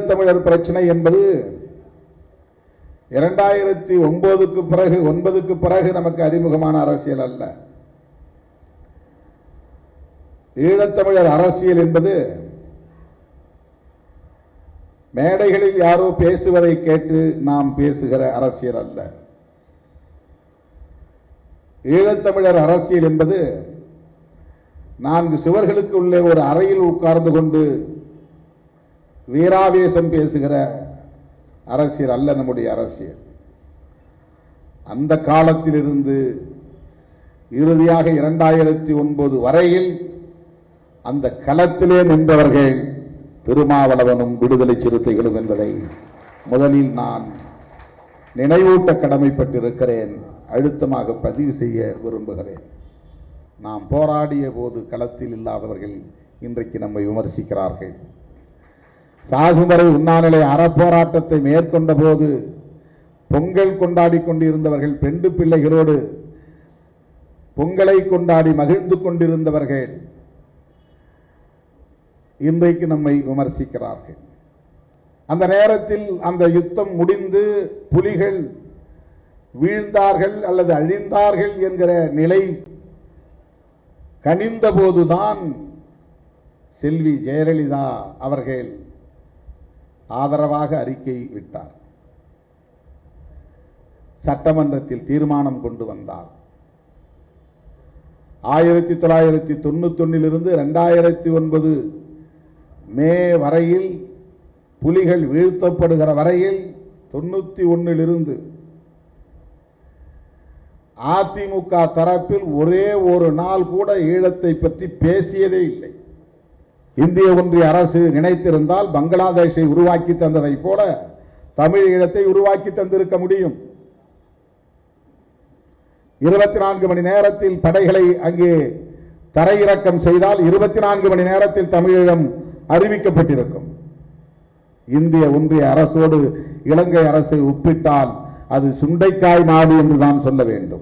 ஈழத்தமிழர் பிரச்சனை என்பது 2009க்கு பிறகு நமக்கு அறிமுகமான அரசியல் அல்ல. ஈழத்தமிழர் அரசியல் என்பது மேடைகளில் யாரோ பேசுவதை கேட்டு நாம் பேசுகிற அரசியல் அல்ல. ஈழத்தமிழர் அரசியல் என்பது 4 சுவர்களுக்கு உள்ளே ஒரு அறையில் உட்கார்ந்து கொண்டு வீராவேசம் பேசுகிற அரசியல் அல்ல நம்முடைய அரசியல். அந்த காலத்திலிருந்து இறுதியாக 2009 வரையில் அந்த களத்திலே நின்றவர்கள் திருமாவளவனும் விடுதலை சிறுத்தைகளும் என்பதை முதலில் நான் நினைவூட்ட கடமைப்பட்டிருக்கிறேன், அழுத்தமாக பதிவு செய்ய விரும்புகிறேன். நாம் போராடிய போது களத்தில் இல்லாதவர்கள் இன்றைக்கு நம்மை விமர்சிக்கிறார்கள். சாகுமறை உண்ணாநிலை அறப்போராட்டத்தை மேற்கொண்ட போது பொங்கல் கொண்டாடி கொண்டிருந்தவர்கள், பெண்டு பிள்ளைகளோடு பொங்கலை கொண்டாடி மகிழ்ந்து கொண்டிருந்தவர்கள் இன்றைக்கு நம்மை விமர்சிக்கிறார்கள். அந்த நேரத்தில் அந்த யுத்தம் முடிந்து புலிகள் வீழ்ந்தார்கள் அல்லது அழிந்தார்கள் என்கிற நிலை கனிந்த போதுதான் செல்வி ஜெயலலிதா அவர்கள் ஆதரவாக அறிக்கை விட்டார், சட்டமன்றத்தில் தீர்மானம் கொண்டு வந்தார். 1991 2009 மே வரையில் புலிகள் வீழ்த்தப்படுகிற வரையில் 91 அதிமுக தரப்பில் ஒரே ஒரு நாள் கூட ஈழத்தை பற்றி பேசியதே இல்லை. இந்திய ஒன்றிய அரசு நினைத்திருந்தால் பங்களாதேஷை உருவாக்கி தந்ததை போல தமிழ் ஈழத்தை உருவாக்கி தந்திருக்க முடியும். 24 மணி நேரத்தில் படைகளை அங்கே தரையிறக்கம் செய்தால் 24 மணி நேரத்தில் தமிழீழம் அறிவிக்கப்பட்டிருக்கும். இந்திய ஒன்றிய அரசோடு இலங்கை அரசை ஒப்பிட்டால் அது சுண்டைக்காய் நாடு என்று தான் சொல்ல வேண்டும்.